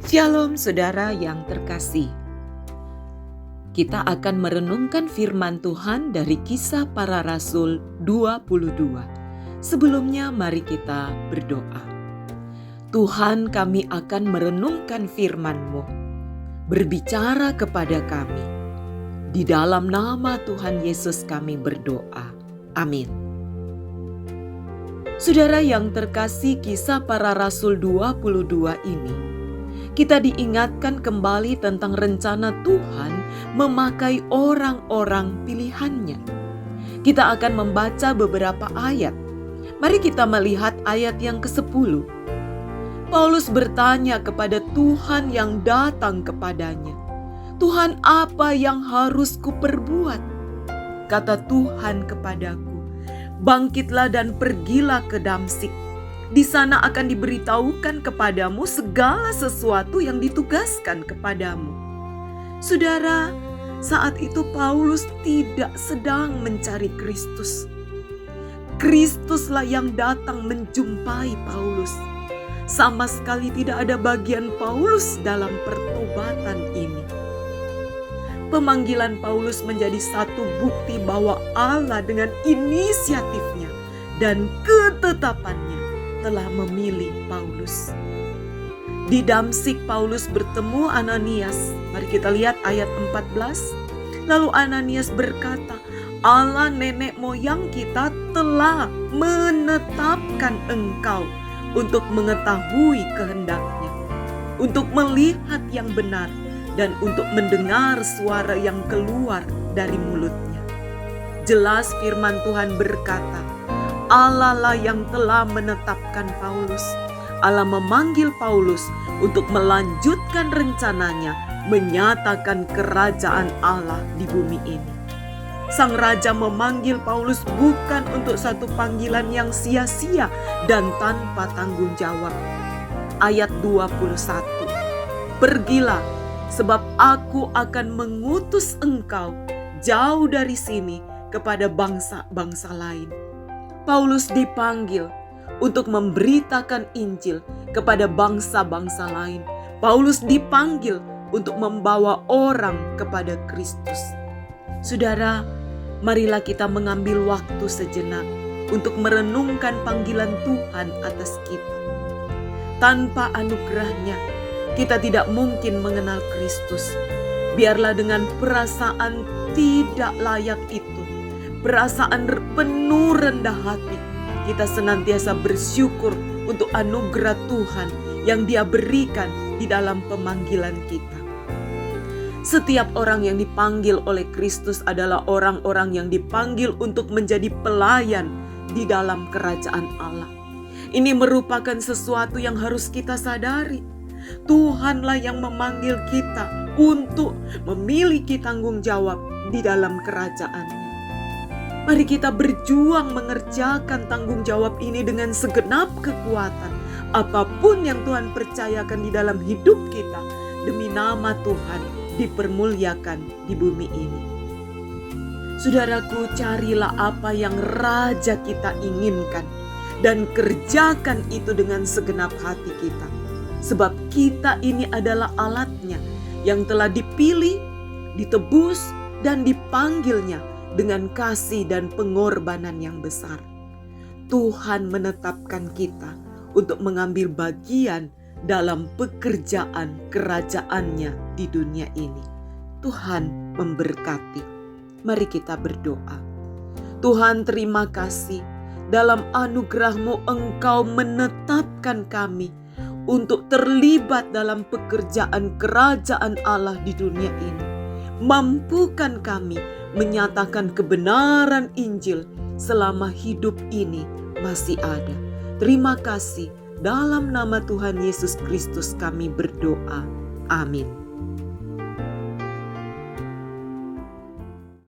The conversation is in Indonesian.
Shalom saudara yang terkasih. Kita akan merenungkan firman Tuhan dari Kisah Para Rasul 22. Sebelumnya mari kita berdoa. Tuhan, kami akan merenungkan firman-Mu. Berbicara kepada kami. Di dalam nama Tuhan Yesus kami berdoa. Amin. Saudara yang terkasih, Kisah Para Rasul 22 ini kita diingatkan kembali tentang rencana Tuhan memakai orang-orang pilihannya. Kita akan membaca beberapa ayat. Mari kita melihat ayat yang ke-10. Paulus bertanya kepada Tuhan yang datang kepadanya, "Tuhan, apa yang harus kuperbuat?" Kata Tuhan kepadaku, "Bangkitlah dan pergilah ke Damsyik. Di sana akan diberitahukan kepadamu segala sesuatu yang ditugaskan kepadamu." Saudara, saat itu Paulus tidak sedang mencari Kristus. Kristuslah yang datang menjumpai Paulus. Sama sekali tidak ada bagian Paulus dalam pertobatan ini. Pemanggilan Paulus menjadi satu bukti bahwa Allah dengan inisiatifnya dan ketetapannya telah memilih Paulus. Di Damsyik Paulus bertemu Ananias. Mari kita lihat ayat 14. Lalu Ananias berkata, "Allah nenek moyang kita telah menetapkan engkau untuk mengetahui kehendaknya, untuk melihat yang benar, dan untuk mendengar suara yang keluar dari mulutnya." Jelas firman Tuhan berkata, Allah lah yang telah menetapkan Paulus. Allah memanggil Paulus untuk melanjutkan rencananya, menyatakan kerajaan Allah di bumi ini. Sang Raja memanggil Paulus bukan untuk satu panggilan yang sia-sia dan tanpa tanggung jawab. Ayat 21. "Pergilah, sebab aku akan mengutus engkau jauh dari sini kepada bangsa-bangsa lain." Paulus dipanggil untuk memberitakan Injil kepada bangsa-bangsa lain. Paulus dipanggil untuk membawa orang kepada Kristus. Saudara, marilah kita mengambil waktu sejenak untuk merenungkan panggilan Tuhan atas kita. Tanpa anugerahnya, kita tidak mungkin mengenal Kristus. Biarlah dengan perasaan tidak layak itu, perasaan penuh rendah hati, kita senantiasa bersyukur untuk anugerah Tuhan yang Dia berikan di dalam pemanggilan kita. Setiap orang yang dipanggil oleh Kristus adalah orang-orang yang dipanggil untuk menjadi pelayan di dalam kerajaan Allah. Ini merupakan sesuatu yang harus kita sadari. Tuhanlah yang memanggil kita untuk memiliki tanggung jawab di dalam kerajaan-Nya. Mari kita berjuang mengerjakan tanggung jawab ini dengan segenap kekuatan. Apapun yang Tuhan percayakan di dalam hidup kita, demi nama Tuhan dipermuliakan di bumi ini. Saudaraku, carilah apa yang Raja kita inginkan dan kerjakan itu dengan segenap hati kita. Sebab kita ini adalah alatnya yang telah dipilih, ditebus, dan dipanggilnya dengan kasih dan pengorbanan yang besar. Tuhan menetapkan kita untuk mengambil bagian dalam pekerjaan kerajaan-Nya di dunia ini. Tuhan memberkati. Mari kita berdoa. Tuhan, terima kasih. Dalam anugerah-Mu Engkau menetapkan kami untuk terlibat dalam pekerjaan kerajaan Allah di dunia ini. Mampukan kami menyatakan kebenaran Injil selama hidup ini masih ada. Terima kasih. Dalam nama Tuhan Yesus Kristus kami berdoa. Amin.